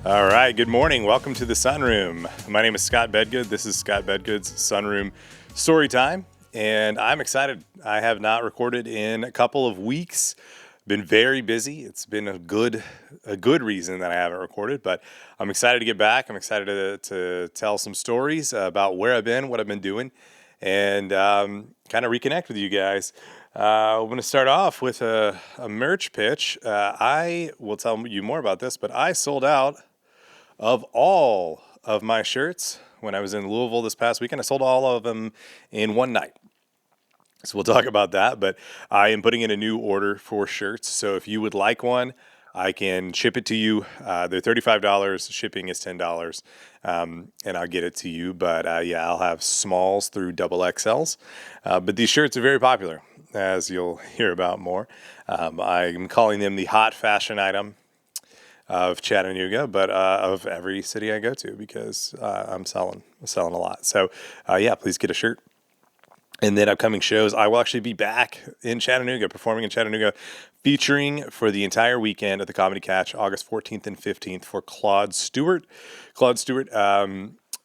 All right, good morning. Welcome to the Sunroom. My name is Scott Bedgood. This is Scott Bedgood's Sunroom Story Time, and I'm excited. I have not recorded in a couple of weeks. Been very busy. It's been a good reason that I haven't recorded, but I'm excited to get back. I'm excited to tell some stories about where I've been, what I've been doing, and kind of reconnect with you guys. I'm going to start off with a merch pitch. I will tell you more about this, but I sold out of all of my shirts when I was in Louisville this past weekend. I sold all of them in one night. So we'll talk about that, but I am putting in a new order for shirts. So if you would like one, I can ship it to you. They're $35. Shipping is $10, and I'll get it to you. But I'll have smalls through double XLs. But these shirts are very popular, as you'll hear about more. I'm calling them the hot fashion item of Chattanooga, but of every city I go to, because I'm selling a lot. So please get a shirt. And then upcoming shows, I will actually be back in Chattanooga, performing in Chattanooga, featuring for the entire weekend at the Comedy Catch, August 14th and 15th, for Claude Stuart. Claude Stuart,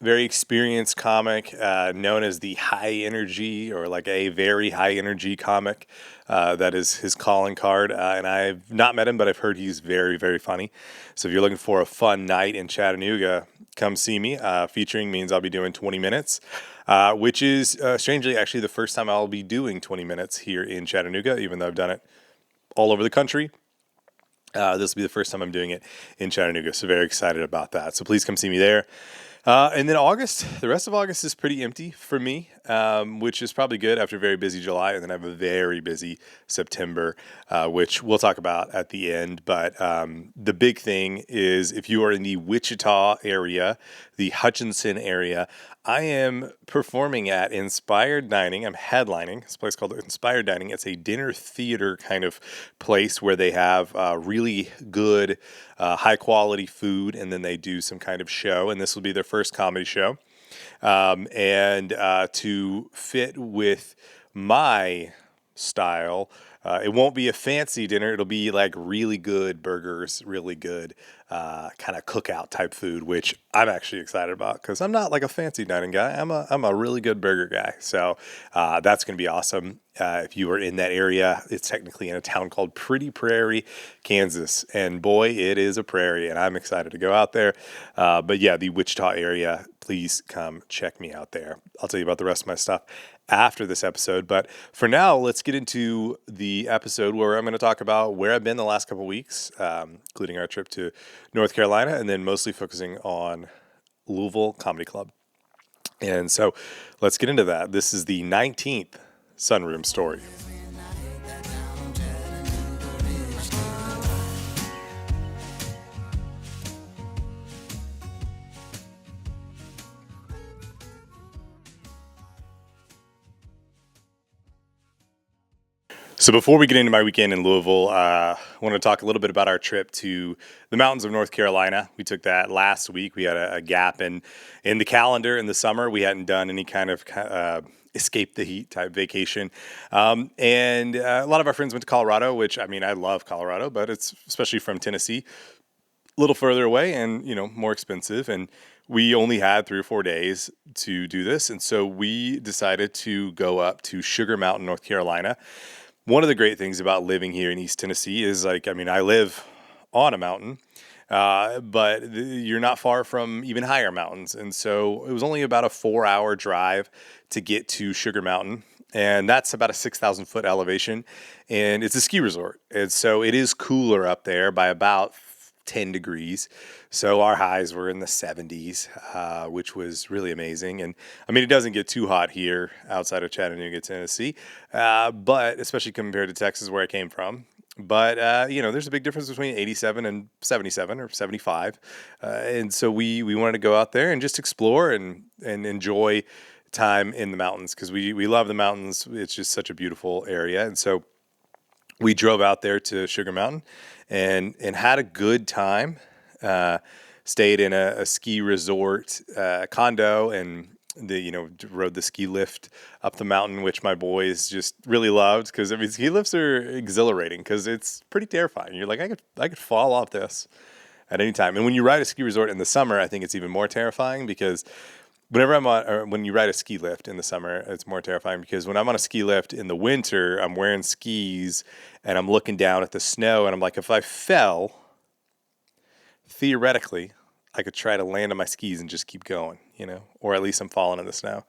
very experienced comic, known as the high energy, or like a very high energy comic. That is his calling card. And I've not met him, but I've heard he's very, very funny. So if you're looking for a fun night in Chattanooga, come see me. Featuring means I'll be doing 20 minutes, which is strangely actually the first time I'll be doing 20 minutes here in Chattanooga, even though I've done it all over the country. This will be the first time I'm doing it in Chattanooga, so very excited about that. So please come see me there. And then August, the rest of August is pretty empty for me, which is probably good after a very busy July. And then I have a very busy September, which we'll talk about at the end. But the big thing is, if you are in the Wichita area, the Hutchinson area, I am performing at Inspired Dining. I'm headlining this place called Inspired Dining. It's a dinner theater kind of place where they have really good, high quality food, and then they do some kind of show. And this will be their first comedy show. And to fit with my style, it won't be a fancy dinner. It'll be like really good burgers, really good kind of cookout type food, which I'm actually excited about, because I'm not like a fancy dining guy. I'm a really good burger guy. So that's going to be awesome. If you are in that area, it's technically in a town called Pretty Prairie, Kansas. And boy, it is a prairie, and I'm excited to go out there. But yeah, the Wichita area, please come check me out there. I'll tell you about the rest of my stuff after this episode. But for now, let's get into the episode where I'm going to talk about where I've been the last couple of weeks, including our trip to North Carolina, and then mostly focusing on Louisville Comedy Club. And so let's get into that. This is the 19th Sunroom Story. So before we get into my weekend in Louisville, I want to talk a little bit about our trip to the mountains of North Carolina. We took that last week. We had a gap in the calendar in the summer. We hadn't done any kind of escape the heat type vacation. And a lot of our friends went to Colorado, which, I mean, I love Colorado, but it's especially from Tennessee, a little further away and, more expensive. And we only had 3 or 4 days to do this. And so we decided to go up to Sugar Mountain, North Carolina. One of the great things about living here in East Tennessee is, I live on a mountain, but you're not far from even higher mountains. And so it was only about a 4-hour drive to get to Sugar Mountain. And that's about a 6,000 foot elevation. And it's a ski resort. And so it is cooler up there by about 10 degrees. So our highs were in the 70s, which was really amazing. And it doesn't get too hot here outside of Chattanooga, Tennessee, but especially compared to Texas, where I came from. But, there's a big difference between 87 and 77 or 75. And so we wanted to go out there and just explore and enjoy time in the mountains, because we love the mountains. It's just such a beautiful area. And so we drove out there to Sugar Mountain and had a good time. Stayed in a ski resort condo, and rode the ski lift up the mountain, which my boys just really loved, because ski lifts are exhilarating because it's pretty terrifying. You're like, I could fall off this. at any time. And when you ride a ski resort in the summer, I think it's even more terrifying because when you ride a ski lift in the summer, it's more terrifying because when I'm on a ski lift in the winter, I'm wearing skis and I'm looking down at the snow and I'm like, if I fell, theoretically, I could try to land on my skis and just keep going, or at least I'm falling in the snow.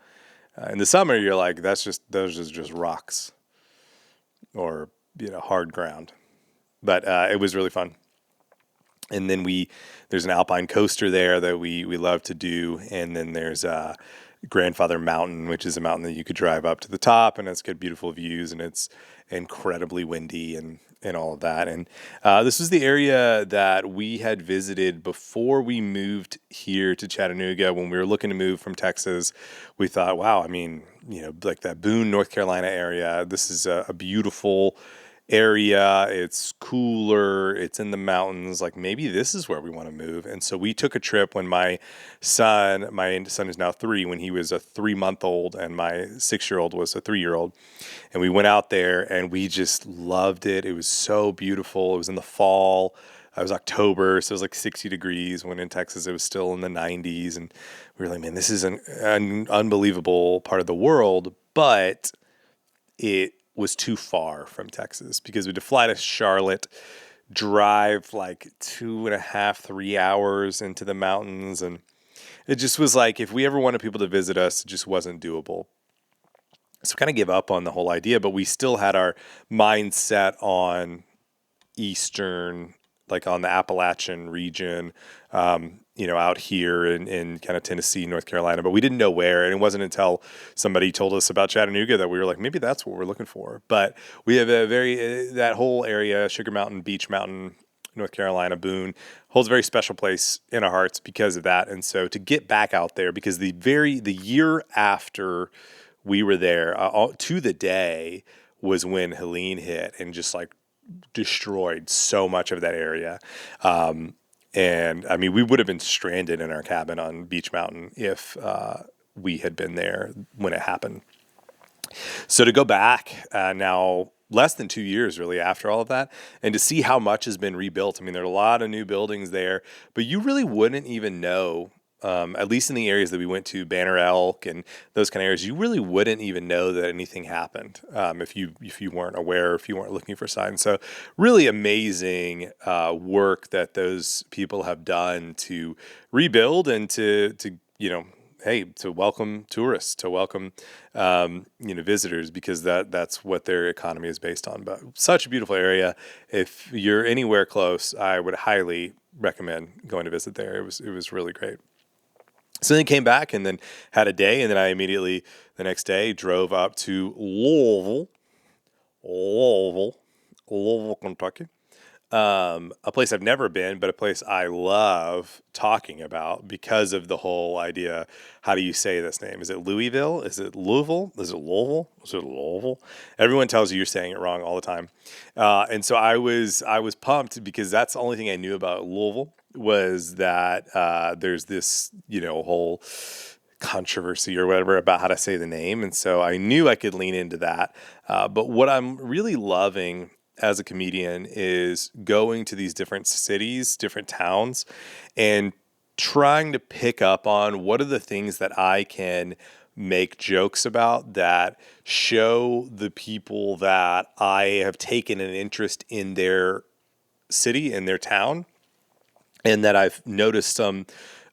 In the summer, you're like, those are just rocks or, hard ground. But it was really fun. And then there's an alpine coaster there that we love to do. And then there's Grandfather Mountain, which is a mountain that you could drive up to the top, and it's got beautiful views, and it's incredibly windy and all of that. And this was the area that we had visited before we moved here to Chattanooga. When we were looking to move from Texas, we thought, wow, like that Boone, North Carolina area, this is a beautiful area. It's cooler. It's in the mountains. Like maybe this is where we want to move. And so we took a trip when my son is now 3, when he was a 3-month-old and my 6-year-old was a 3-year-old. And we went out there and we just loved it. It was so beautiful. It was in the fall. It was October, so it was like 60 degrees, when in Texas it was still in the 90s. And we were like, man, this is an unbelievable part of the world, but it was too far from Texas because we had to fly to Charlotte, drive like 2.5, 3 hours into the mountains. And it just was like, if we ever wanted people to visit us, it just wasn't doable. So kind of give up on the whole idea, but we still had our mindset on Eastern, like on the Appalachian region, out here in kind of Tennessee, North Carolina, but we didn't know where. And it wasn't until somebody told us about Chattanooga that we were like, maybe that's what we're looking for. But we have that whole area, Sugar Mountain, Beach Mountain, North Carolina, Boone, holds a very special place in our hearts because of that. And so to get back out there, because the year after we were there, to the day, was when Helene hit and just like destroyed so much of that area. And we would have been stranded in our cabin on Beach Mountain if we had been there when it happened. So to go back now, less than 2 years really after all of that, and to see how much has been rebuilt. There are a lot of new buildings there, but you really wouldn't even know, at least in the areas that we went to, Banner Elk and those kind of areas, you really wouldn't even know that anything happened if you weren't aware, if you weren't looking for signs. So really amazing work that those people have done to rebuild and to welcome tourists, to welcome visitors, because that's what their economy is based on. But such a beautiful area. If you're anywhere close, I would highly recommend going to visit there. It was really great. So then came back and then had a day, and then I immediately the next day drove up to Louisville, Kentucky. A place I've never been, but a place I love talking about because of the whole idea. How do you say this name? Is it Louisville? Is it Louisville? Is it Louisville? Is it Louisville? Everyone tells you you're saying it wrong all the time. And so I was pumped because that's the only thing I knew about Louisville, was that there's this, whole controversy or whatever about how to say the name. And so I knew I could lean into that. But what I'm really loving as a comedian is going to these different cities, different towns, and trying to pick up on what are the things that I can make jokes about that show the people that I have taken an interest in their city, in their town, and that I've noticed some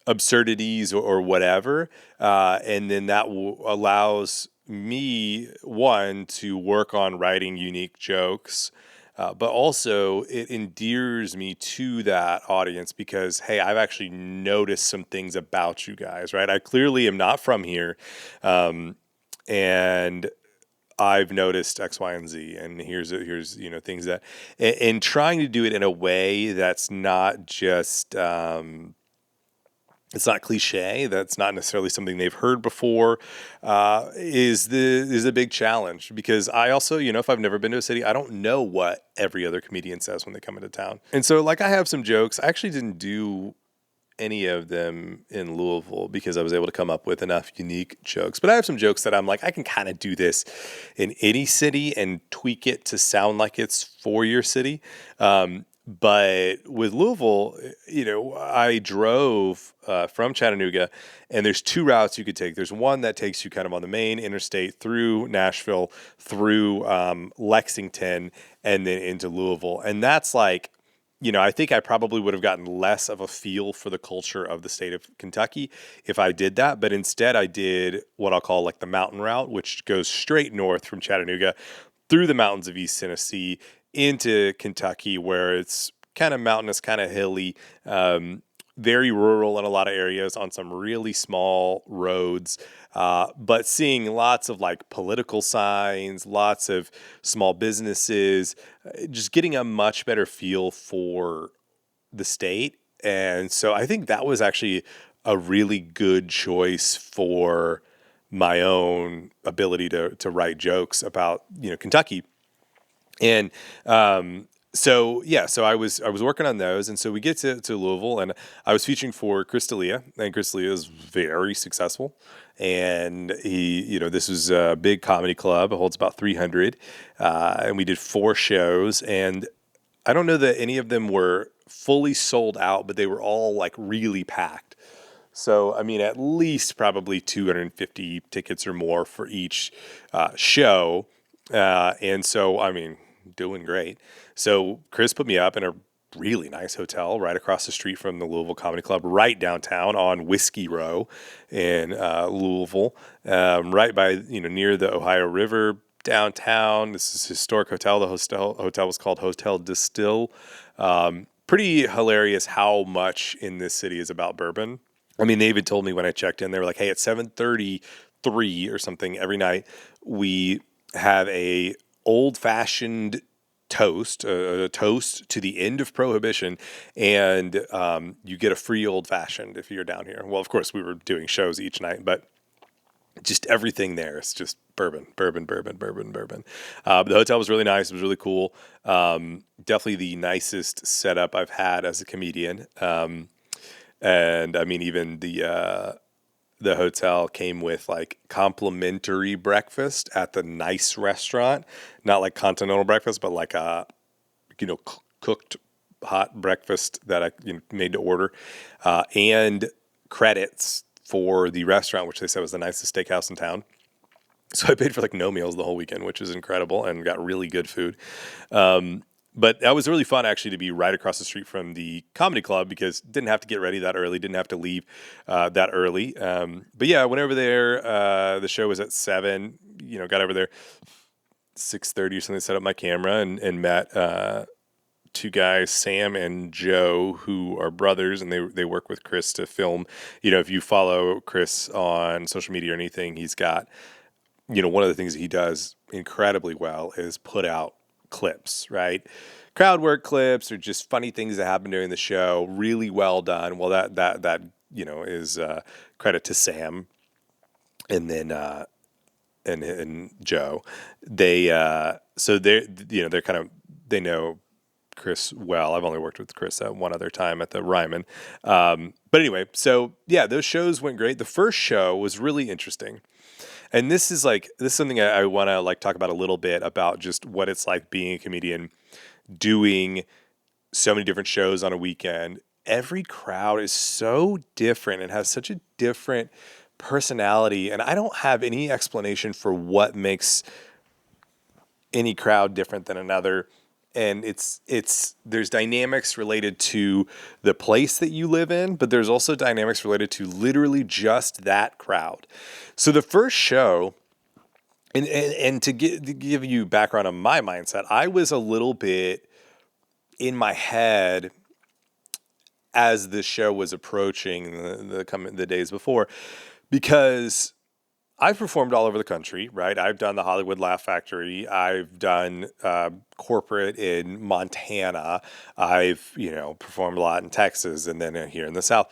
absurdities or whatever. And then that allows me, one, to work on writing unique jokes, but also it endears me to that audience because, hey, I've actually noticed some things about you guys, right? I clearly am not from here, and I've noticed X, Y, and Z, and here's things that, and trying to do it in a way that's not just it's not cliche, that's not necessarily something they've heard before, is a big challenge. Because I also, if I've never been to a city, I don't know what every other comedian says when they come into town. And so, I have some jokes. I actually didn't do any of them in Louisville because I was able to come up with enough unique jokes. But I have some jokes that I'm like, I can kind of do this in any city and tweak it to sound like it's for your city. But with Louisville, I drove from Chattanooga, and there's two routes you could take. There's one that takes you kind of on the main interstate through Nashville, through Lexington, and then into Louisville. And that's like, I think I probably would have gotten less of a feel for the culture of the state of Kentucky if I did that. But instead, I did what I'll call like the mountain route, which goes straight north from Chattanooga through the mountains of East Tennessee into Kentucky, where it's kind of mountainous, kind of hilly, very rural in a lot of areas on some really small roads, but seeing lots of like political signs, lots of small businesses, just getting a much better feel for the state. And so I think that was actually a really good choice for my own ability to write jokes about, Kentucky. And so I was working on those, and so we get to Louisville, and I was featuring for Chris D'Elia, and Chris D'Elia is very successful, and this was a big comedy club. It holds about 300, and we did 4 shows, and I don't know that any of them were fully sold out, but they were all like really packed. So, I mean, at least probably 250 tickets or more for each show. And so, I mean, doing great. So Chris put me up in a really nice hotel right across the street from the Louisville Comedy Club, right downtown on Whiskey Row in Louisville, right by, near the Ohio River downtown. This is a historic hotel. The hotel was called Hotel Distill. Pretty hilarious how much in this city is about bourbon. I mean, they even told me when I checked in, they were like, hey, at 7:33 or something every night, we have a old-fashioned toast, a toast to the end of Prohibition, and you get a free old-fashioned if you're down here. Well, of course, we were doing shows each night, but just everything there is just bourbon, bourbon, bourbon, bourbon, bourbon. But the hotel was really nice. It was really cool. Definitely the nicest setup I've had as a comedian. And I mean, even the hotel came with like complimentary breakfast at the nice restaurant, not like continental breakfast, but like a, cooked hot breakfast that I made to order, and credits for the restaurant, which they said was the nicest steakhouse in town. So I paid for like no meals the whole weekend, which is incredible, and got really good food. But that was really fun actually to be right across the street from the comedy club because didn't have to get ready that early, didn't have to leave that early. But yeah, I went over there. The show was at 7. Got over there 6:30 or something. Set up my camera and met 2 guys, Sam and Joe, who are brothers, and they work with Chris to film. If you follow Chris on social media or anything, he's got one of the things that he does incredibly well is put out clips, right? Crowd work clips or just funny things that happen during the show. Really well done. Well, that is credit to Sam, and then and Joe. They they're kind of they know Chris well. I've only worked with Chris at one other time at the Ryman. But anyway, so yeah, those shows went great. The first show was really interesting. And this is something I want to like talk about a little bit about just what it's like being a comedian, doing so many different shows on a weekend. Every crowd is so different and has such a different personality. And I don't have any explanation for what makes any crowd different than another. And there's dynamics related to the place that you live in, but there's also dynamics related to literally just that crowd. So the first show, and to give you background on my mindset, I was a little bit in my head as the show was approaching the days before, because I've performed all over the country, right? I've done the Hollywood Laugh Factory. I've done corporate in Montana. I've, performed a lot in Texas and then here in the South.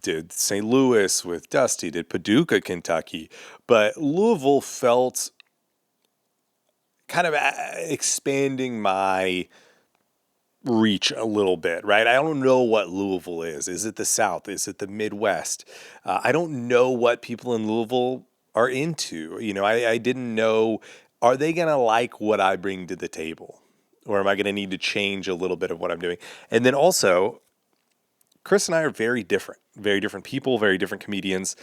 Did St. Louis with Dusty, did Paducah, Kentucky. But Louisville felt kind of expanding my reach a little bit, right? I don't know what Louisville is. Is it the South? Is it the Midwest? I don't know what people in Louisville are into. I didn't know, are they going to like what I bring to the table? or am I going to need to change a little bit of what I'm doing? And then also, Chris and I are very different people, very different comedians.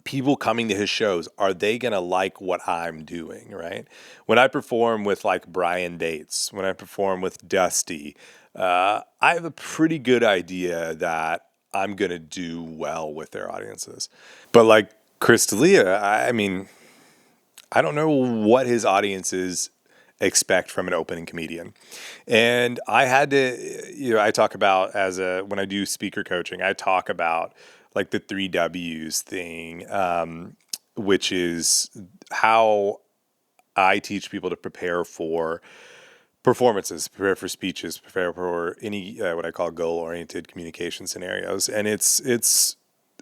People coming to his shows, are they going to like what I'm doing, right? When I perform with like Brian Dates, when I perform with Dusty, I have a pretty good idea that I'm going to do well with their audiences. But like Chris D'Elia, I mean, I don't know what his audiences expect from an opening comedian. And I had to, I talk about when I do speaker coaching, I talk about like the 3 W's thing, which is how I teach people to prepare for performances, prepare for speeches, prepare for any what I call goal-oriented communication scenarios. And it's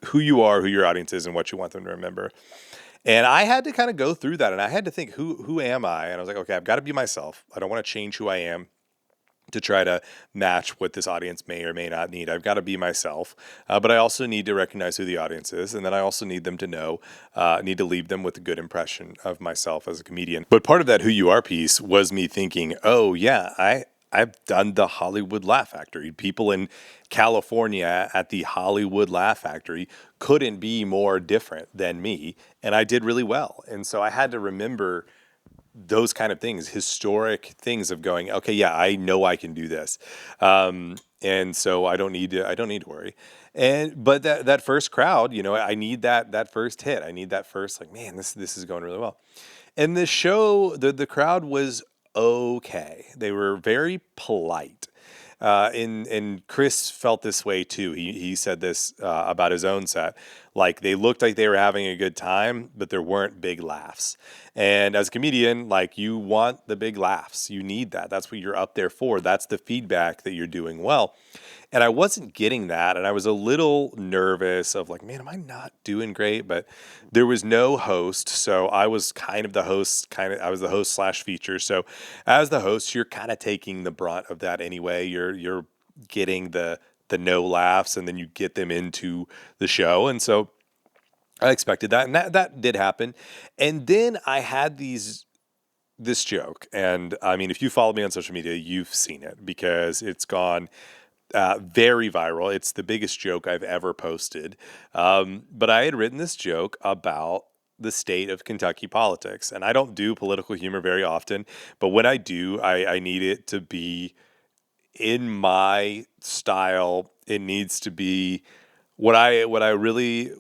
who you are, who your audience is, and what you want them to remember. And I had to kind of go through that, and I had to think, who am I? And I was like, okay, I've got to be myself. I don't want to change who I am to try to match what this audience may or may not need. I've got to be myself, but I also need to recognize who the audience is, and then I also need them to know, need to leave them with a good impression of myself as a comedian. But part of that who you are piece was me thinking, oh yeah, I've done the Hollywood Laugh Factory. People in California at the Hollywood Laugh Factory couldn't be more different than me, and I did really well. And so I had to remember those kind of things, historic things of going, okay, yeah, I know I can do this, and so I don't need to worry. But that first crowd, I need that first hit. I need that first like, man, this is going really well. And the show, the crowd was okay. They were very polite. And Chris felt this way too. He said this about his own set. Like they looked like they were having a good time, but there weren't big laughs. And as a comedian, like you want the big laughs. You need that. That's what you're up there for. That's the feedback that you're doing well. And I wasn't getting that. And I was a little nervous of like, man, am I not doing great? But there was no host. So I was kind of the host, I was the host / feature. So as the host, you're kind of taking the brunt of that anyway. You're getting the no laughs, and then you get them into the show. And so I expected that. And that did happen. And then I had this joke. And I mean, if you follow me on social media, you've seen it because it's gone very viral. It's the biggest joke I've ever posted. But I had written this joke about the state of Kentucky politics. And I don't do political humor very often, but when I do, I need it to be in my style. It needs to be what I really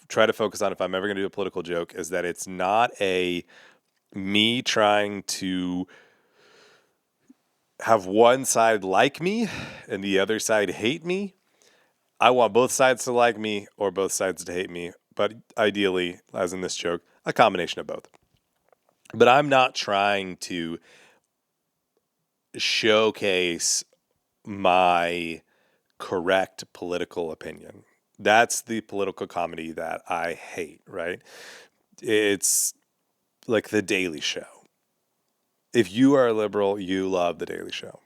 try to focus on if I'm ever going to do a political joke is that it's not me trying to have one side like me and the other side hate me. I want both sides to like me or both sides to hate me, but ideally, as in this joke, a combination of both. But I'm not trying to showcase my correct political opinion. That's the political comedy that I hate, right? It's like The Daily Show. If you are a liberal, you love The Daily Show.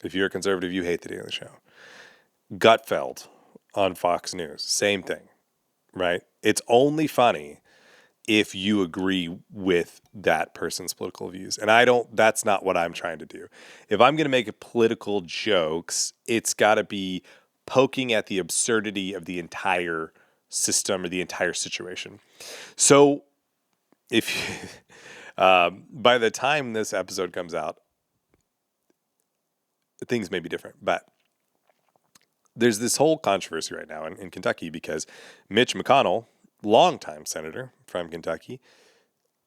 If you're a conservative, you hate The Daily Show. Gutfeld on Fox News, same thing, right? It's only funny if you agree with that person's political views. And that's not what I'm trying to do. If I'm going to make political jokes, it's got to be poking at the absurdity of the entire system or the entire situation. So if by the time this episode comes out, things may be different, but there's this whole controversy right now in Kentucky because Mitch McConnell, longtime senator from Kentucky,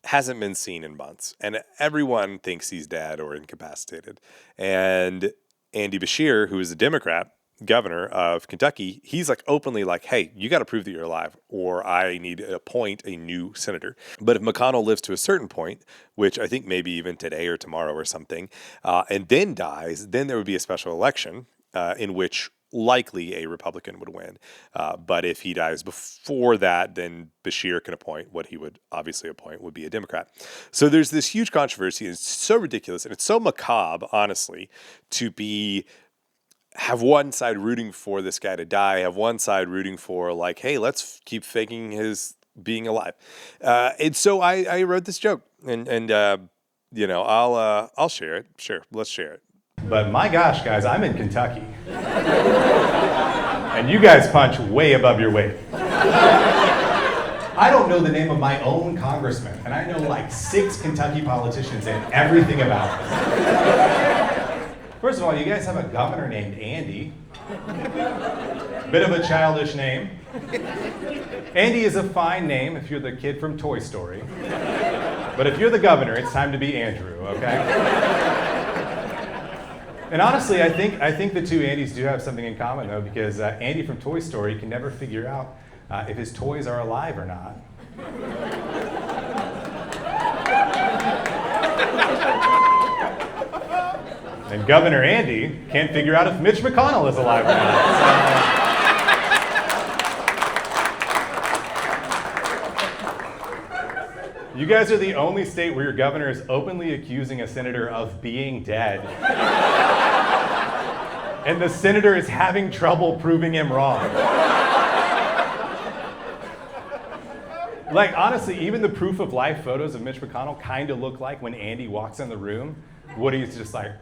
hasn't been seen in months, and everyone thinks he's dead or incapacitated. And Andy Beshear, who is a Democrat governor of Kentucky, he's like openly like, hey, you got to prove that you're alive or I need to appoint a new senator. But if McConnell lives to a certain point, which I think maybe even today or tomorrow or something, and then dies, then there would be a special election in which likely a Republican would win. But if he dies before that, then Beshear can appoint what he would obviously appoint would be a Democrat. So there's this huge controversy. It's so ridiculous and it's so macabre, honestly, to have one side rooting for this guy to die, have one side rooting for like, hey, let's keep faking his being alive. And so I wrote this joke and I'll share it. Sure, let's share it. But my gosh, guys, I'm in Kentucky. And you guys punch way above your weight. I don't know the name of my own congressman, and I know like 6 Kentucky politicians and everything about them. First of all, you guys have a governor named Andy. Bit of a childish name. Andy is a fine name if you're the kid from Toy Story. But if you're the governor, it's time to be Andrew, okay? And honestly, I think the two Andys do have something in common, though, because Andy from Toy Story can never figure out if his toys are alive or not. And Governor Andy can't figure out if Mitch McConnell is alive or not. You guys are the only state where your governor is openly accusing a senator of being dead. And the senator is having trouble proving him wrong. Like, honestly, even the proof of life photos of Mitch McConnell kind of look like when Andy walks in the room, Woody's just like...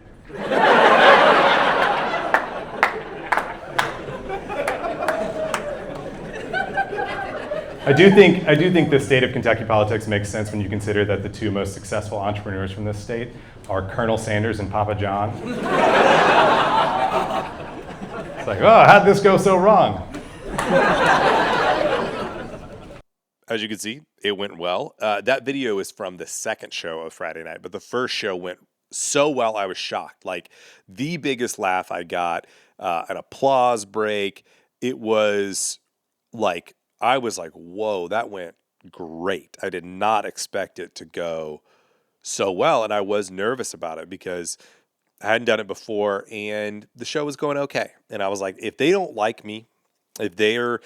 I do think the state of Kentucky politics makes sense when you consider that the 2 most successful entrepreneurs from this state are Colonel Sanders and Papa John. It's like, oh, how'd this go so wrong? As you can see, it went well. That video is from the second show of Friday night, but the first show went so well I was shocked. Like, the biggest laugh I got, an applause break. It was like, I was like, whoa, that went great. I did not expect it to go so well, and I was nervous about it because I hadn't done it before, and the show was going okay. And I was like, if they don't like me, if they're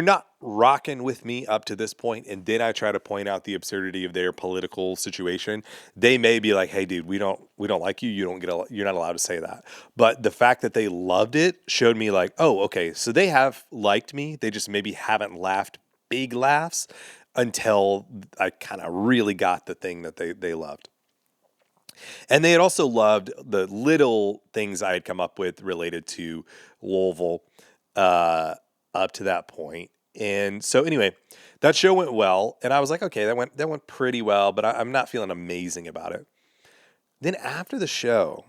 not rocking with me up to this point, and then I try to point out the absurdity of their political situation, they may be like, "Hey, dude, we don't like you. You're not allowed to say that." But the fact that they loved it showed me like, oh, okay, so they have liked me. They just maybe haven't laughed big laughs until I kind of really got the thing that they loved. And they had also loved the little things I had come up with related to Louisville. Up to that point. And so anyway, that show went well, and I was like, okay, that went pretty well, but I'm not feeling amazing about it. Then after the show,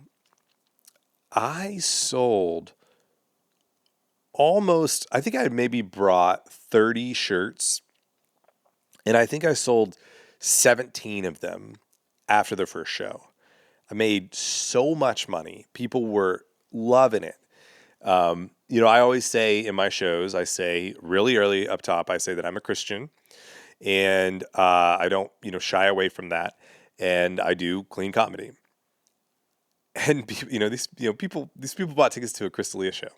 I sold I think I maybe brought 30 shirts, and I think I sold 17 of them after the first show. I made so much money. People were loving it. I always say in my shows, I say really early up top, I say that I'm a Christian, and I don't, shy away from that, and I do clean comedy. And these people bought tickets to a Crystalia show,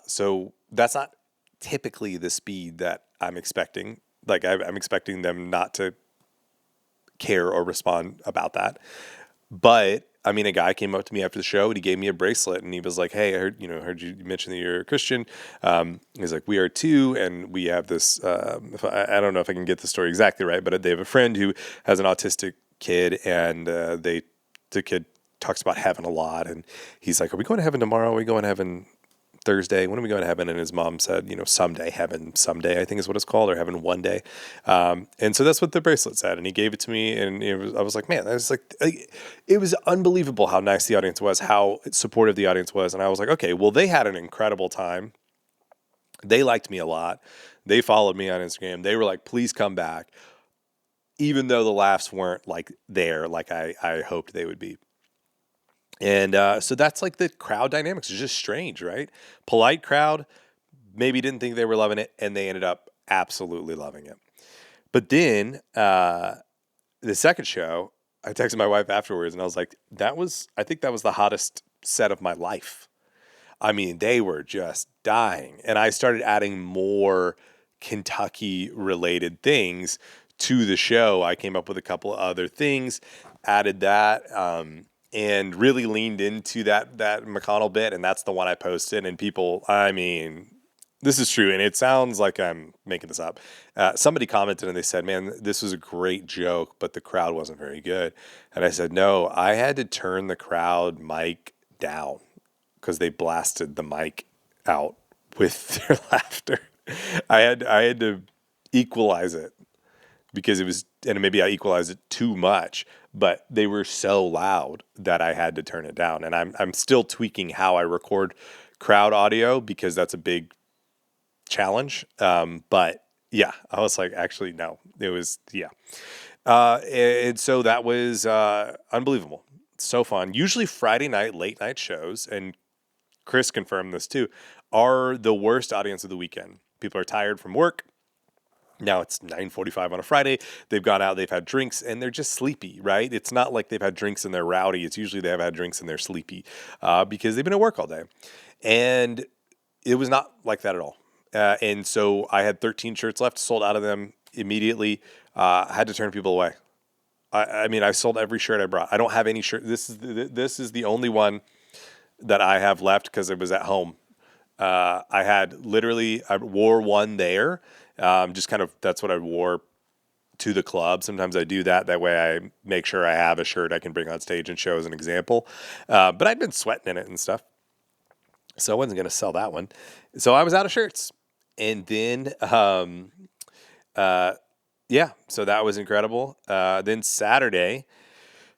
so that's not typically the speed that I'm expecting. Like I'm expecting them not to care or respond about that, but. I mean, a guy came up to me after the show and he gave me a bracelet and he was like, "Hey, I heard you mention that you're a Christian." He's like, "We are too, and we have this." I don't know if I can get the story exactly right, but they have a friend who has an autistic kid, and the kid talks about heaven a lot, and he's like, "Are we going to heaven tomorrow? Are we going to heaven Thursday? When are we going to heaven?" And his mom said, someday, heaven someday, I think is what it's called, or heaven one day. And so that's what the bracelet said. And he gave it to me, and I was like, man, that was like, it was unbelievable how nice the audience was, how supportive the audience was. And I was like, okay, well, they had an incredible time. They liked me a lot. They followed me on Instagram. They were like, please come back, even though the laughs weren't like there, like I hoped they would be. And so that's like the crowd dynamics. It's just strange, right? Polite crowd, maybe didn't think they were loving it, and they ended up absolutely loving it. But then the second show, I texted my wife afterwards, and I was like, I think that was the hottest set of my life. I mean, they were just dying. And I started adding more Kentucky-related things to the show. I came up with a couple of other things, added that, and really leaned into that McConnell bit, and that's the one I posted. And people, I mean, This is true, and it sounds like I'm making this up. Somebody commented and they said, "Man, this was a great joke, but the crowd wasn't very good." And I said, "No, I had to turn the crowd mic down because they blasted the mic out with their laughter. I had to equalize it because it was, and maybe I equalized it too much, but they were so loud that I had to turn it down. And I'm still tweaking how I record crowd audio because that's a big challenge. But yeah, I was like, actually, no, it was, yeah. And so that was unbelievable. So fun. Usually Friday night, late night shows, and Chris confirmed this too, are the worst audience of the weekend. People are tired from work. Now it's 9:45 on a Friday. They've gone out, they've had drinks, and they're just sleepy, right? It's not like they've had drinks and they're rowdy. It's usually they have had drinks and they're sleepy because they've been at work all day. And it was not like that at all. And so I had 13 shirts left, sold out of them immediately. Had to turn people away. I mean, I sold every shirt I brought. I don't have any shirt. This is the only one that I have left because it was at home. I wore one there. Just kind of, that's what I wore to the club. Sometimes I do that. That way I make sure I have a shirt I can bring on stage and show as an example. But I'd been sweating in it and stuff. So I wasn't going to sell that one. So I was out of shirts. And then, yeah, so that was incredible. Then Saturday,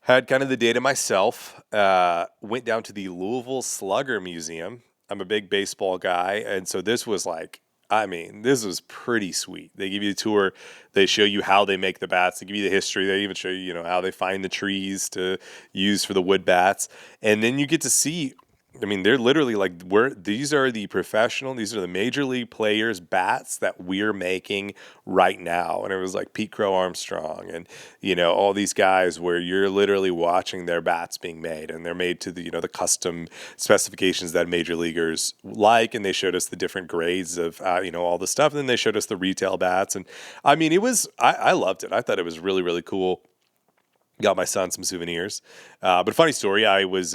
had kind of the day to myself. Went down to the Louisville Slugger Museum. I'm a big baseball guy, and so this was like, I mean, this was pretty sweet. They give you a tour. They show you how they make the bats. They give you the history. They even show you, how they find the trees to use for the wood bats. And then you get to see, I mean, they're literally like, these are the major league players' bats that we're making right now. And it was like Pete Crow Armstrong and, all these guys where you're literally watching their bats being made, and they're made to the custom specifications that major leaguers like. And they showed us the different grades of, all the stuff. And then they showed us the retail bats. And I mean, I loved it. I thought it was really, really cool. Got my son some souvenirs. But funny story, I was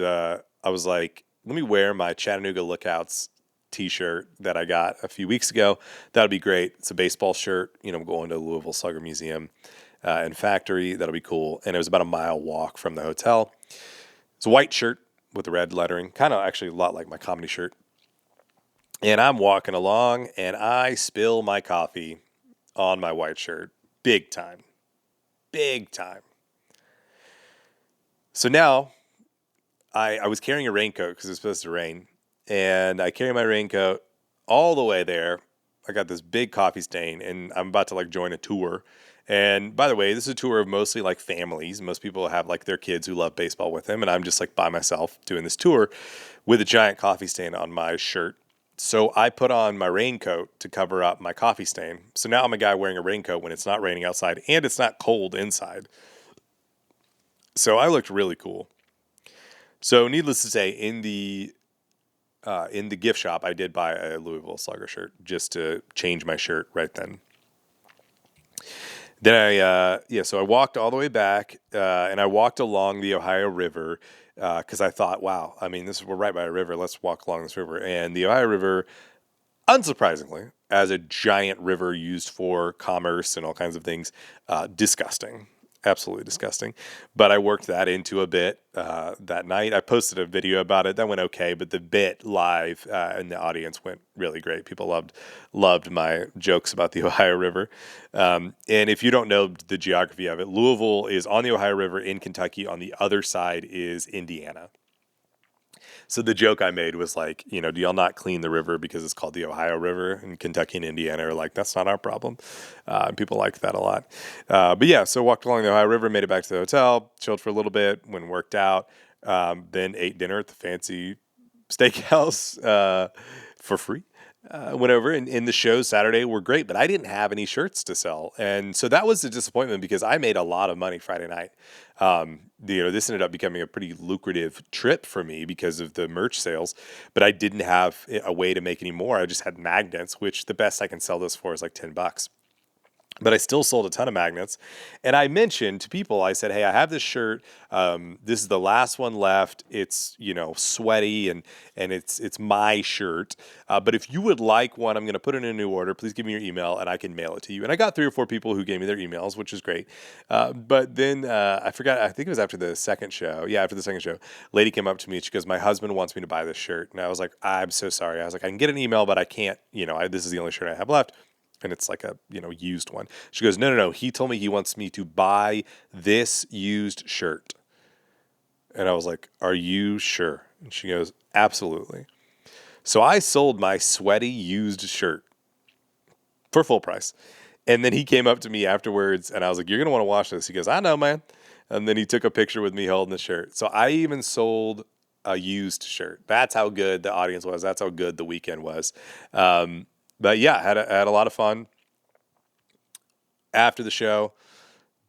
like, let me wear my Chattanooga Lookouts t-shirt that I got a few weeks ago. That'll be great. It's a baseball shirt. I'm going to the Louisville Slugger Museum and Factory. That'll be cool. And it was about a mile walk from the hotel. It's a white shirt with the red lettering, kind of actually a lot like my comedy shirt. And I'm walking along and I spill my coffee on my white shirt. Big time. Big time. So now I was carrying a raincoat because it was supposed to rain, and I carry my raincoat all the way there. I got this big coffee stain, and I'm about to join a tour. And by the way, this is a tour of mostly families. Most people have their kids who love baseball with them, and I'm just by myself doing this tour with a giant coffee stain on my shirt. So I put on my raincoat to cover up my coffee stain. So now I'm a guy wearing a raincoat when it's not raining outside and it's not cold inside. So I looked really cool. So needless to say, in the gift shop, I did buy a Louisville Slugger shirt just to change my shirt right then. Then so I walked all the way back, and I walked along the Ohio River because I thought, wow, I mean, we're right by a river. Let's walk along this river. And the Ohio River, unsurprisingly, as a giant river used for commerce and all kinds of things, disgusting. Absolutely disgusting. But I worked that into a bit that night. I posted a video about it. That went okay, but the bit live in the audience went really great. People loved my jokes about the Ohio River. And if you don't know the geography of it, Louisville is on the Ohio River in Kentucky. On the other side is Indiana. So the joke I made was do y'all not clean the river because it's called the Ohio River? And Kentucky and Indiana are like, that's not our problem. And people liked that a lot. But yeah, so walked along the Ohio River, made it back to the hotel, chilled for a little bit, went and worked out, then ate dinner at the fancy steakhouse for free. Went over, and the shows Saturday were great, but I didn't have any shirts to sell. And so that was a disappointment because I made a lot of money Friday night. This ended up becoming a pretty lucrative trip for me because of the merch sales, but I didn't have a way to make any more. I just had magnets, which the best I can sell this for is $10. but I still sold a ton of magnets. And I mentioned to people, I said, hey, I have this shirt. This is the last one left. It's, sweaty and it's my shirt. But if you would like one, I'm going to put in a new order. Please give me your email and I can mail it to you. And I got 3 or 4 people who gave me their emails, which is great. But then I forgot, I think it was after the second show. Yeah, after the second show, lady came up to me and she goes, my husband wants me to buy this shirt. And I was like, I'm so sorry. I was like, I can get an email, but I can't, this is the only shirt I have left. And it's like a, used one. She goes, no. He told me he wants me to buy this used shirt. And I was like, are you sure? And she goes, absolutely. So I sold my sweaty used shirt for full price. And then he came up to me afterwards and I was like, you're going to want to wash this. He goes, I know, man. And then he took a picture with me holding the shirt. So I even sold a used shirt. That's how good the audience was. That's how good the weekend was. But yeah, I had a lot of fun. After the show,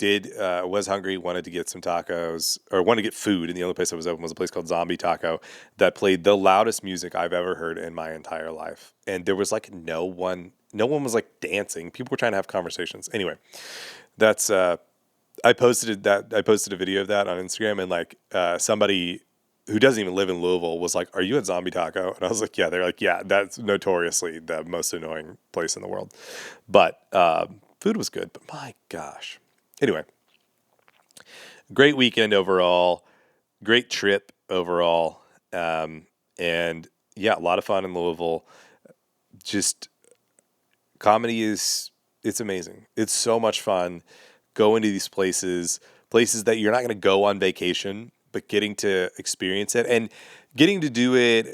was hungry, wanted to get some tacos, or wanted to get food, and the only place that was open was a place called Zombie Taco that played the loudest music I've ever heard in my entire life. And there was like no one was like dancing. People were trying to have conversations. Anyway, that's I posted a video of that on Instagram, and like somebody who doesn't even live in Louisville was like, are you at Zombie Taco? And I was like, yeah. They're like, yeah, that's notoriously the most annoying place in the world. But food was good, but my gosh. Anyway, great weekend overall. Great trip overall. And yeah, a lot of fun in Louisville. Just comedy it's amazing. It's so much fun going to these places that you're not going to go on vacation, but getting to experience it and getting to do it.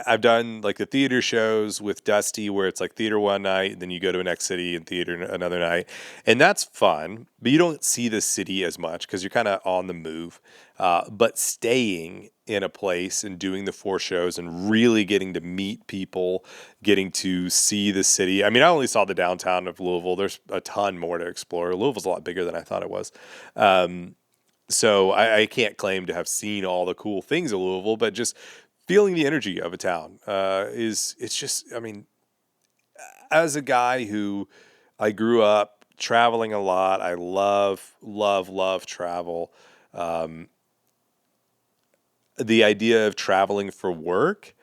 I've done like the theater shows with Dusty where it's like theater one night and then you go to a next city and theater another night. And that's fun, but you don't see the city as much because you're kind of on the move. But staying in a place and doing the 4 shows and really getting to meet people, getting to see the city. I mean, I only saw the downtown of Louisville. There's a ton more to explore. Louisville's a lot bigger than I thought it was. So I can't claim to have seen all the cool things of Louisville, but just feeling the energy of a town it's just, I mean, as a guy who I grew up traveling a lot, I love travel. The idea of traveling for work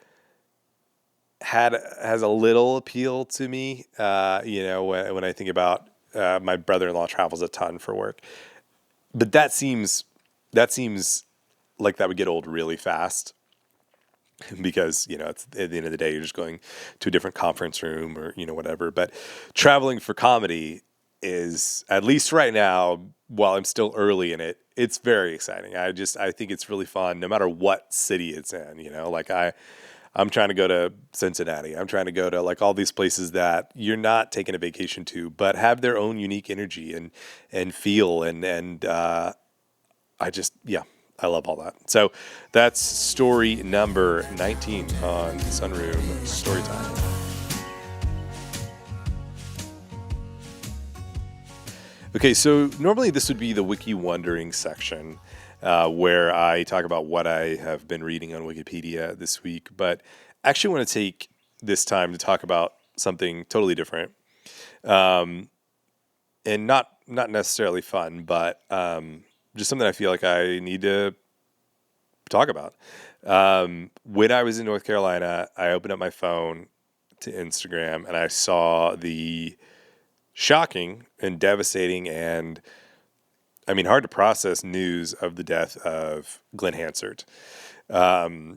has a little appeal to me. When I think about my brother-in-law travels a ton for work. But that seems like that would get old really fast because, it's, at the end of the day, you're just going to a different conference room or, whatever. But traveling for comedy is, at least right now, while I'm still early in it, it's very exciting. I think it's really fun no matter what city it's in, like I'm trying to go to Cincinnati. I'm trying to go to like all these places that you're not taking a vacation to, but have their own unique energy and feel. And I love all that. So that's story number 19 on Sunroom Storytime. Okay, so normally this would be the Wiki Wondering section, where I talk about what I have been reading on Wikipedia this week, but I actually want to take this time to talk about something totally different, and not necessarily fun, but just something I feel like I need to talk about. When I was in North Carolina, I opened up my phone to Instagram and I saw the shocking and devastating and, I mean, hard to process news of the death of Glen Hansard, the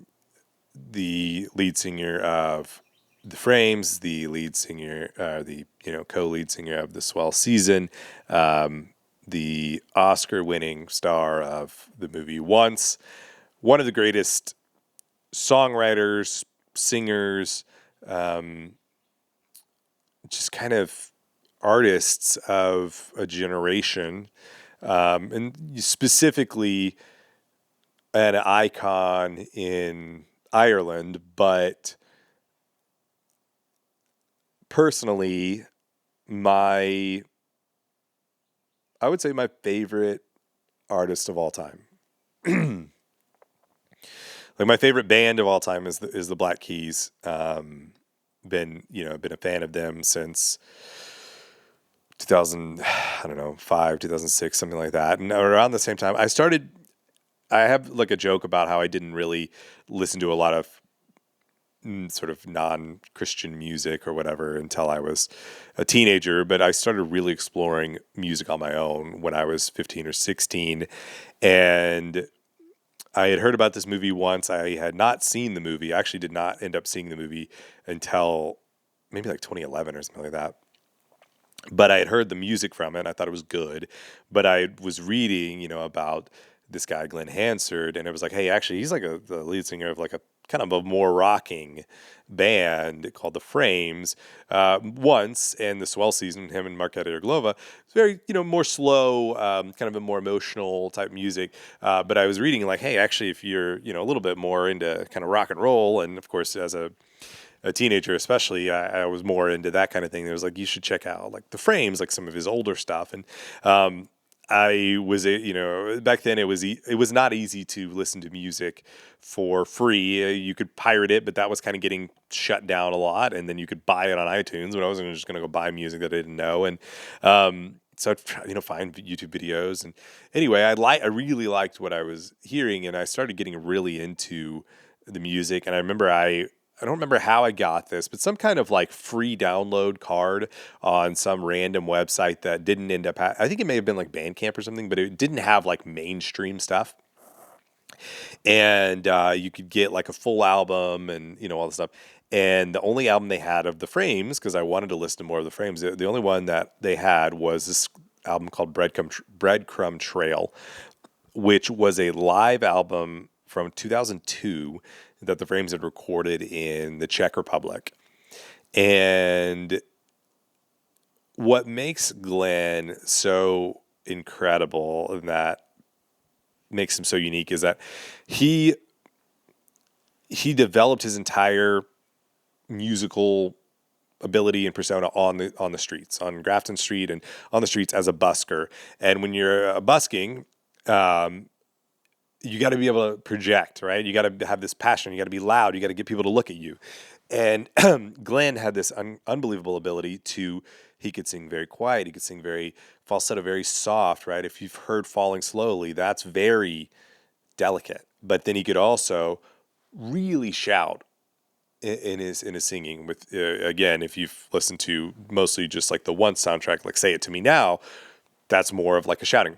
lead singer of The Frames, the lead singer, co-lead singer of The Swell Season, the Oscar-winning star of the movie Once, one of the greatest songwriters, singers, just kind of artists of a generation, and specifically an icon in Ireland, but personally, I would say my favorite artist of all time. Like my favorite band of all time is the Black Keys. Been a fan of them since 2000, I don't know, 2006, something like that. And around the same time, I have like a joke about how I didn't really listen to a lot of sort of non-Christian music or whatever until I was a teenager, but I started really exploring music on my own when I was 15 or 16. And I had heard about this movie once. I had not seen the movie. I actually did not end up seeing the movie until maybe like 2011 or something like that. But I had heard the music from it and I thought it was good. But I was reading, about this guy, Glen Hansard, and it was like, hey, actually, he's like the lead singer of like a kind of a more rocking band called The Frames. Once, and the Swell season, him and Marquetta Irglova, it's very, more slow, kind of a more emotional type music. But I was reading like, hey, actually, if you're, a little bit more into kind of rock and roll, and of course, as a teenager especially, I was more into that kind of thing. It was like, you should check out like The Frames, like some of his older stuff. And I was, back then it was not easy to listen to music for free. You could pirate it, but that was kind of getting shut down a lot. And then you could buy it on iTunes, but I wasn't just going to go buy music that I didn't know. And so I'd find YouTube videos. And anyway, I really liked what I was hearing, and I started getting really into the music. And I remember I don't remember how I got this, but some kind of like free download card on some random website that didn't end up, I think it may have been like Bandcamp or something, but it didn't have like mainstream stuff. And you could get like a full album and, all this stuff. And the only album they had of The Frames, because I wanted to listen to more of The Frames, the only one that they had was this album called Breadcrumb Trail, which was a live album from 2002 that The Frames had recorded in the Czech Republic. And what makes Glenn so incredible and that makes him so unique is that he developed his entire musical ability and persona on the streets, on Grafton Street and on the streets as a busker. And when you're busking, you got to be able to project, right? You got to have this passion. You got to be loud. You got to get people to look at you. And Glenn had this unbelievable ability he could sing very quiet. He could sing very falsetto, very soft, right? If you've heard Falling Slowly, that's very delicate. But then he could also really shout in his singing. With again, if you've listened to mostly just like the one soundtrack, like Say It To Me Now, that's more of like a shouting.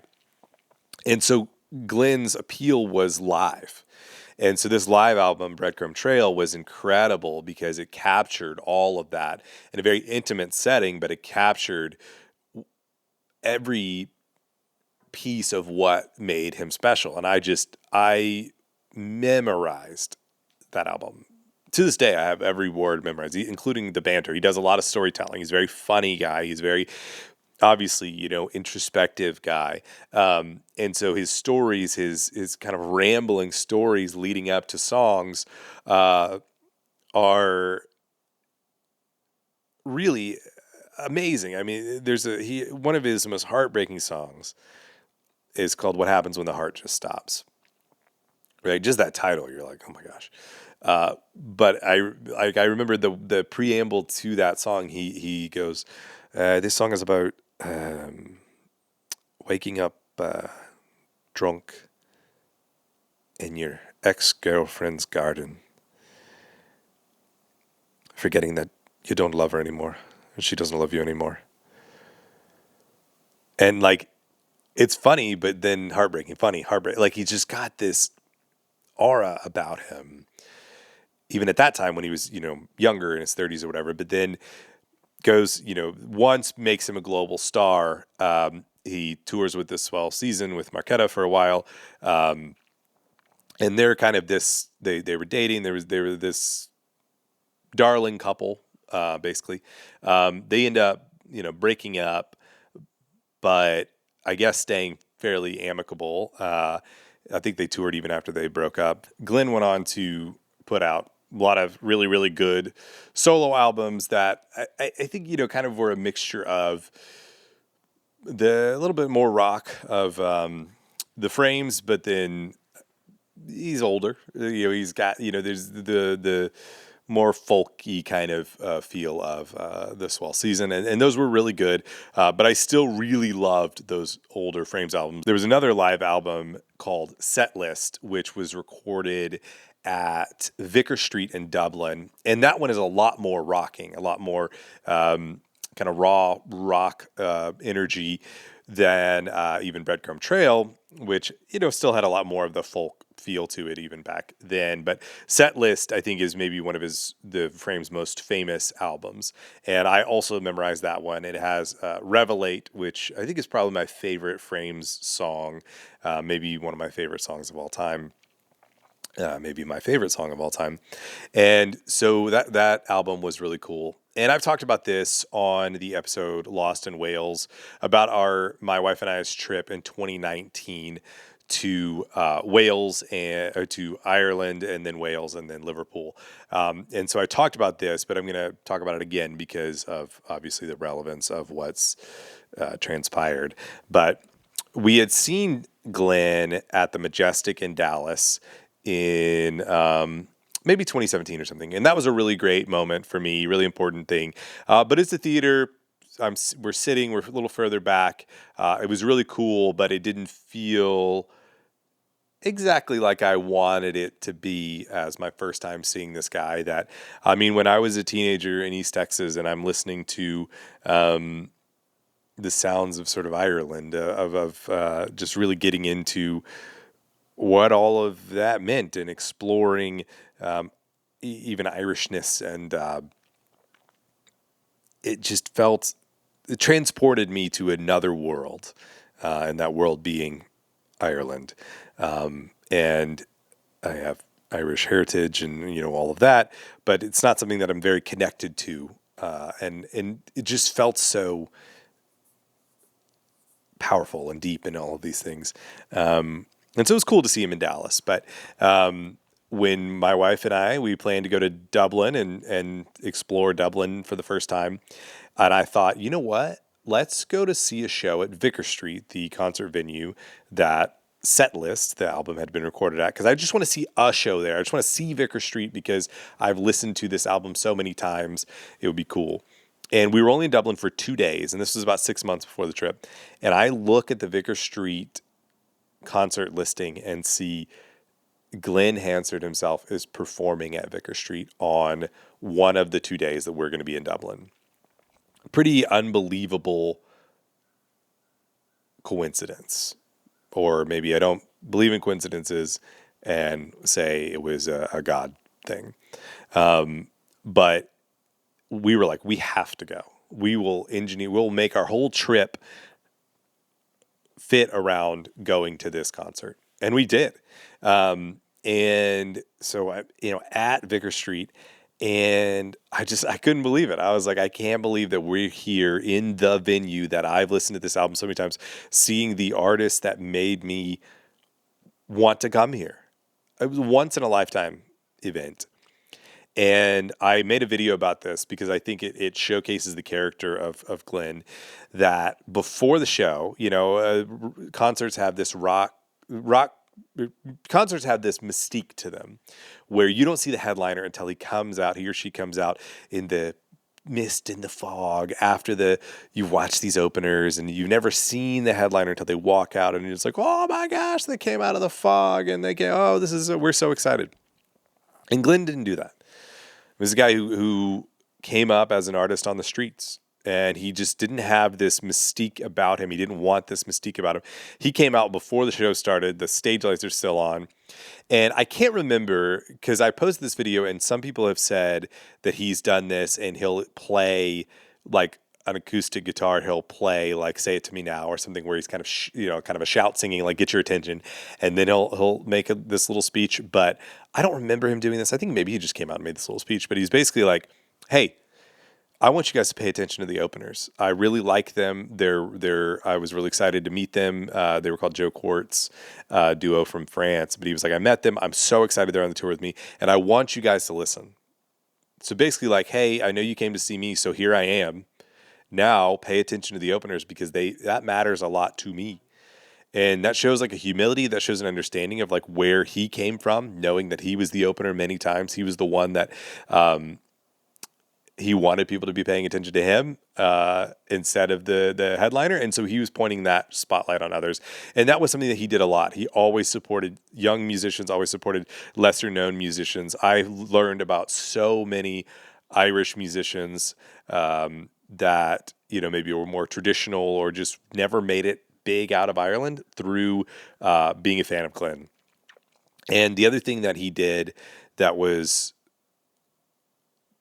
And so Glenn's appeal was live. And so this live album, Breadcrumb Trail, was incredible because it captured all of that in a very intimate setting, but it captured every piece of what made him special. And I memorized that album. To this day, I have every word memorized, including the banter. He does a lot of storytelling. He's a very funny guy. He's very obviously, introspective guy. And so his stories, his kind of rambling stories leading up to songs are really amazing. I mean, one of his most heartbreaking songs is called What Happens When the Heart Just Stops. Right? Just that title, you're like, oh my gosh. But I remember the preamble to that song. He goes, this song is about waking up drunk in your ex-girlfriend's garden, forgetting that you don't love her anymore and she doesn't love you anymore. And like, it's funny, but then heartbreaking. Like, he's just got this aura about him, even at that time when he was, younger, in his 30s or whatever. But then goes, once makes him a global star. He tours with the Swell season with Marquetta for a while. And they're kind of this, they were dating. They were this darling couple, basically. They end up, breaking up, but I guess staying fairly amicable. I think they toured even after they broke up. Glenn went on to put out a lot of really, really good solo albums that I think, kind of were a mixture of a little bit more rock of The Frames, but then he's older. He's got, there's the more folky kind of feel of the Swell season. And those were really good. But I still really loved those older Frames albums. There was another live album called Set List, which was recorded at Vicar Street in Dublin. And that one is a lot more rocking, a lot more kind of raw rock energy than even Breadcrumb Trail, which, still had a lot more of the folk feel to it even back then. But Set List, I think, is maybe one of the Frames' most famous albums. And I also memorized that one. It has Revelate, which I think is probably my favorite Frames song, maybe one of my favorite songs of all time. Maybe my favorite song of all time. And so that album was really cool. And I've talked about this on the episode Lost in Wales about my wife and I's trip in 2019 to Wales or to Ireland, and then Wales, and then Liverpool. And so I talked about this, but I'm going to talk about it again because of obviously the relevance of what's transpired. But we had seen Glen at the Majestic in Dallas in maybe 2017 or something. And that was a really great moment for me, really important thing. But it's a theater. We're a little further back. It was really cool, but it didn't feel exactly like I wanted it to be as my first time seeing this guy. When I was a teenager in East Texas and I'm listening to the sounds of sort of Ireland, of just really getting into what all of that meant and exploring even Irishness, and it transported me to another world, and that world being Ireland. And I have Irish heritage and, all of that, but it's not something that I'm very connected to. And it just felt so powerful and deep in all of these things. And so it was cool to see him in Dallas. But when my wife and we planned to go to Dublin and explore Dublin for the first time, and I thought, you know what? Let's go to see a show at Vicar Street, the concert venue that Set List, the album, had been recorded at, because I just want to see a show there. I just want to see Vicar Street because I've listened to this album so many times. It would be cool. And we were only in Dublin for 2 days, and this was about 6 months before the trip. And I look at the Vicar Street concert listing and see Glen Hansard himself is performing at Vicar Street on one of the 2 days that we're going to be in Dublin. Pretty unbelievable coincidence. Or maybe I don't believe in coincidences and say it was a God thing. But we were like, we have to go. We'll make our whole trip fit around going to this concert. And we did. And so at Vicar Street, and I couldn't believe it. I was like, I can't believe that we're here in the venue that I've listened to this album so many times, seeing the artist that made me want to come here. It was a once in a lifetime event. And I made a video about this because I think it showcases the character of Glen, that before the show, concerts have this concerts have this mystique to them where you don't see the headliner until he or she comes out in the mist and the fog after you watch these openers, and you've never seen the headliner until they walk out, and it's like, oh my gosh, they came out of the fog and they go, we're so excited. And Glen didn't do that. It was a guy who came up as an artist on the streets, and he just didn't have this mystique about him. He didn't want this mystique about him. He came out before the show started. The stage lights are still on. And I can't remember, because I posted this video, and some people have said that he's done this, and he'll play like an acoustic guitar. He'll play like "Say It To Me Now" or something, where he's kind of a shout singing, like get your attention, and then he'll make this little speech. But I don't remember him doing this. I think maybe he just came out and made this little speech. But he's basically like, "Hey, I want you guys to pay attention to the openers. I really like them. I was really excited to meet them. They were called Joe Quartz, duo from France. But he was like, I met them. I'm so excited they're on the tour with me, and I want you guys to listen. So basically, like, hey, I know you came to see me, so here I am. Now pay attention to the openers because that matters a lot to me." And that shows like a humility, that shows an understanding of like where he came from, knowing that he was the opener many times. He was the one that he wanted people to be paying attention to him instead of the headliner. And so he was pointing that spotlight on others. And that was something that he did a lot. He always supported young musicians, always supported lesser known musicians. I learned about so many Irish musicians that, you know, maybe were more traditional or just never made it big out of Ireland through being a fan of Glen. And the other thing that he did that was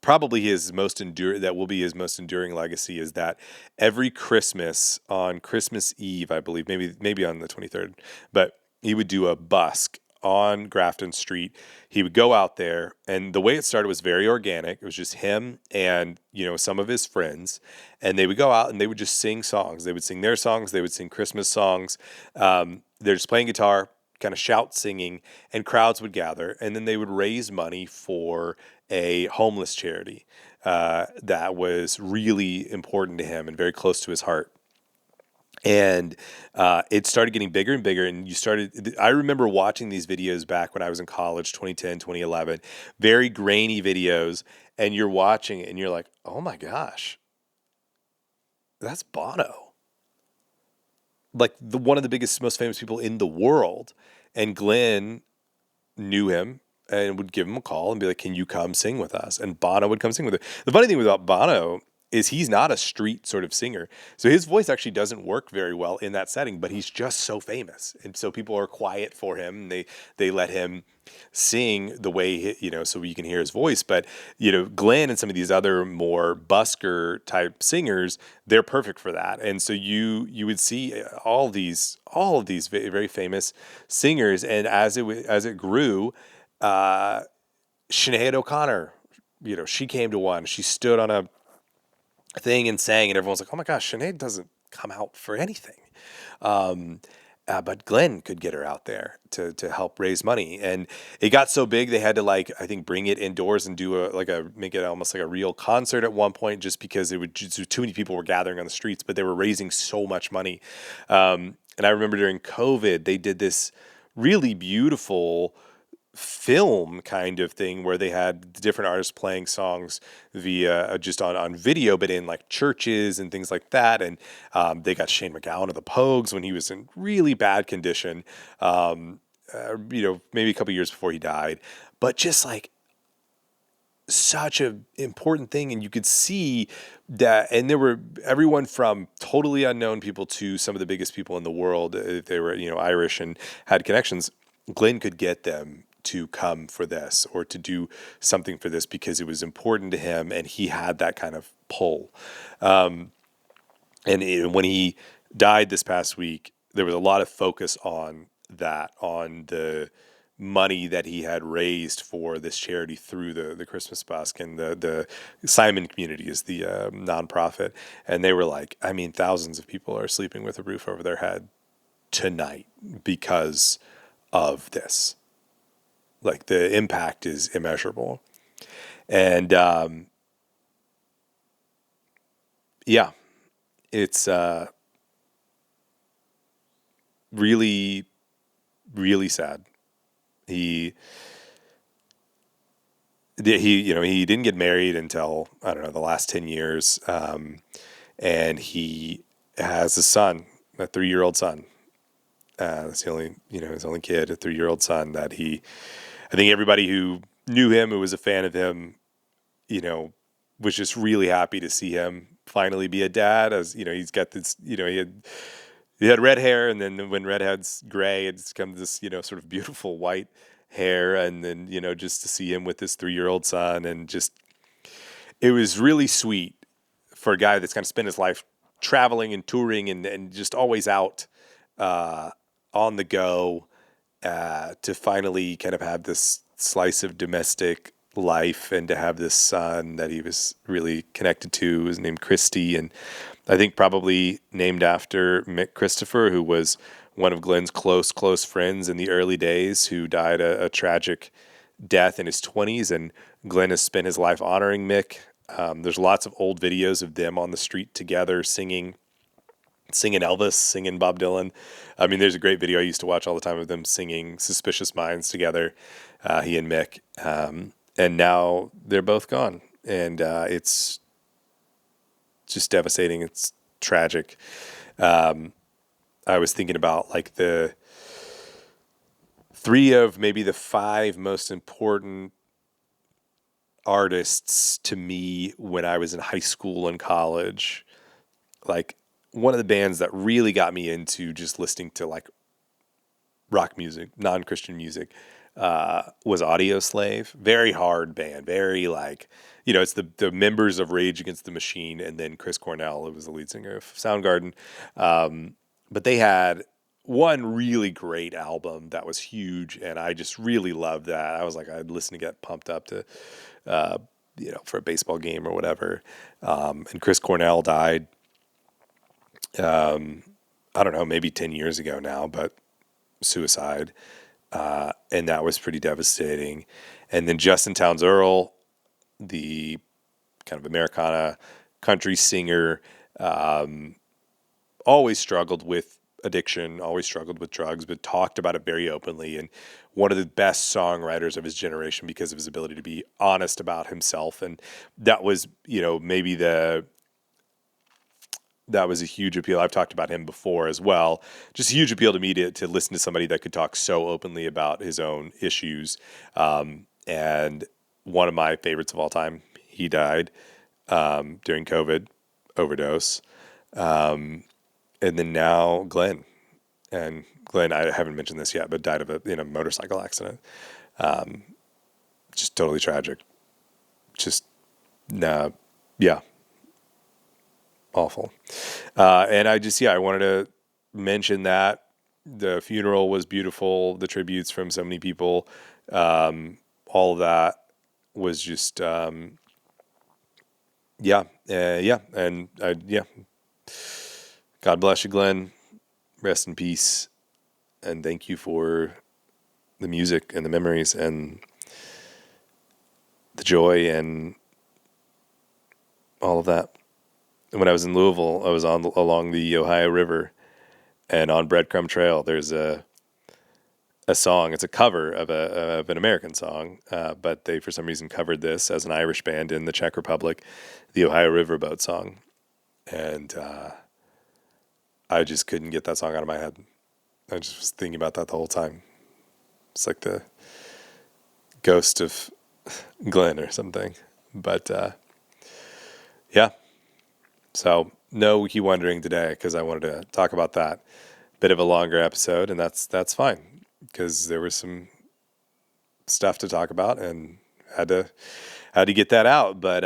probably that will be his most enduring legacy is that every Christmas on Christmas Eve, I believe, maybe on the 23rd, but he would do a busk on Grafton Street. He would go out there, and the way it started was very organic. It was just him and, you know, some of his friends, and they would go out and they would just sing songs. They would sing their songs. They would sing Christmas songs. They're just playing guitar, kind of shout singing, and crowds would gather, and then they would raise money for a homeless charity that was really important to him and very close to his heart. And it started getting bigger and bigger. And I remember watching these videos back when I was in college, 2010, 2011, very grainy videos. And you're watching it and you're like, oh my gosh, that's Bono. Like one of the biggest, most famous people in the world. And Glen knew him and would give him a call and be like, can you come sing with us? And Bono would come sing with him. The funny thing about Bono is he's not a street sort of singer. So his voice actually doesn't work very well in that setting, but he's just so famous. And so people are quiet for him. They let him sing the way, you know, so you can hear his voice. But, you know, Glen and some of these other more busker type singers, they're perfect for that. And so you would see all of these very, very famous singers. And as it grew, Sinead O'Connor, you know, she came to one. She stood on a thing and sang, and everyone's like, "Oh my gosh, Sinead doesn't come out for anything." But Glen could get her out there to help raise money, and it got so big they had to, like, I think, bring it indoors and make it almost like a real concert at one point, just because too many people were gathering on the streets, but they were raising so much money. And I remember during COVID they did this really beautiful film kind of thing where they had different artists playing songs via just on video, but in like churches and things like that. And they got Shane MacGowan of the Pogues when he was in really bad condition, you know, maybe a couple years before he died. But just like such an important thing, and you could see that, and there were everyone from totally unknown people to some of the biggest people in the world. If they were, you know, Irish and had connections, Glen could get them to come for this or to do something for this because it was important to him, and he had that kind of pull. And when he died this past week, there was a lot of focus on that, on the money that he had raised for this charity through the Christmas Busk, and the Simon Community is the nonprofit. And they were like, I mean, thousands of people are sleeping with a roof over their head tonight because of this. Like, the impact is immeasurable. And yeah, it's really, really sad. He you know, he didn't get married until, I don't know, the last 10 years. And he has a son, a 3-year-old son. That's the only, you know, his only kid, a 3-year-old son that I think everybody who knew him, who was a fan of him, you know, was just really happy to see him finally be a dad. As, you know, he's got this, you know, he had red hair, and then when red hair's gray, it's come this, you know, sort of beautiful white hair. And then, you know, just to see him with this 3-year-old son, and just, it was really sweet for a guy that's kind of spent his life traveling and touring and just always out on the go, to finally kind of have this slice of domestic life, and to have this son that he was really connected to, was named Christy, and I think probably named after Mick Christopher, who was one of Glen's close friends in the early days, who died a tragic death in his 20s, and Glen has spent his life honoring Mick. There's lots of old videos of them on the street together singing singing Elvis, singing Bob Dylan. I mean, there's a great video I used to watch all the time of them singing Suspicious Minds together, he and Mick. And now they're both gone. And it's just devastating. It's tragic. I was thinking about like the 3 of maybe the 5 most important artists to me when I was in high school and college. Like one of the bands that really got me into just listening to like rock music, non-Christian music, was Audioslave. Very hard band, very like, it's the members of Rage Against the Machine and then Chris Cornell, who was the lead singer of Soundgarden. But they had one really great album that was huge, and I just really loved that. I was like, I'd listen to get pumped up to, for a baseball game or whatever. And Chris Cornell died, I don't know, maybe 10 years ago now, but suicide. And that was pretty devastating. And then Justin Townes Earl, the kind of Americana country singer, always struggled with addiction, always struggled with drugs, but talked about it very openly. And one of the best songwriters of his generation because of his ability to be honest about himself. And that was, maybe that was a huge appeal. I've talked about him before as well. Just a huge appeal to me to listen to somebody that could talk so openly about his own issues. And one of my favorites of all time, he died during COVID, overdose. And then now Glen. And Glen, I haven't mentioned this yet, but died of a motorcycle accident. Just totally tragic. Just, yeah. Awful. And I wanted to mention that the funeral was beautiful. The tributes from so many people, all of that was just, And God bless you, Glenn. Rest in peace. And thank you for the music and the memories and the joy and all of that. When I was in Louisville, I was along the Ohio River, and on Breadcrumb Trail, there's a song. It's a cover of an American song, but they for some reason covered this as an Irish band in the Czech Republic, the Ohio Riverboat song, and I just couldn't get that song out of my head. I just was thinking about that the whole time. It's like the ghost of Glenn or something, but yeah. So no Wiki Wondering today because I wanted to talk about that. Bit of a longer episode, and that's fine because there was some stuff to talk about and had to get that out. But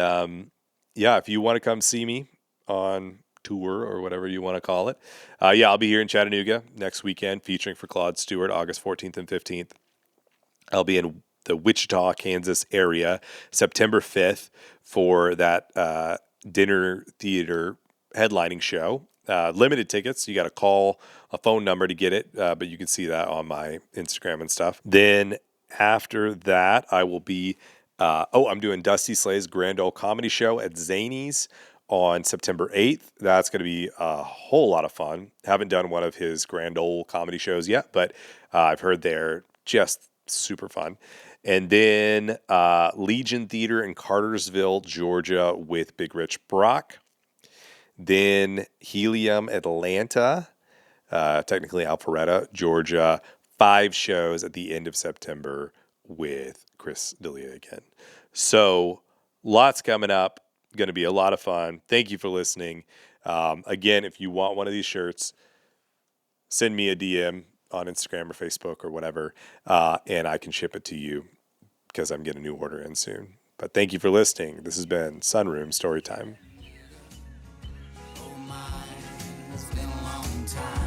if you want to come see me on tour or whatever you want to call it, I'll be here in Chattanooga next weekend featuring for Claude, Stuart, August 14th and 15th. I'll be in the Wichita, Kansas area September 5th for that dinner theater headlining show. Limited tickets. You got to call a phone number to get it, but you can see that on my Instagram and stuff. Then after that, I will be, I'm doing Dusty Slay's Grand Ole Comedy Show at Zanies on September 8th. That's going to be a whole lot of fun. Haven't done one of his Grand Ole comedy shows yet, but I've heard they're just super fun. And then Legion Theater in Cartersville, Georgia with Big Rich Brock. Then Helium Atlanta, technically Alpharetta, Georgia. 5 shows at the end of September with Chris D'Elia again. So lots coming up. Going to be a lot of fun. Thank you for listening. Again, if you want one of these shirts, send me a DM on Instagram or Facebook or whatever, and I can ship it to you because I'm getting a new order in soon. But thank you for listening. This has been Sunroom Storytime. Oh my, it's been a long time.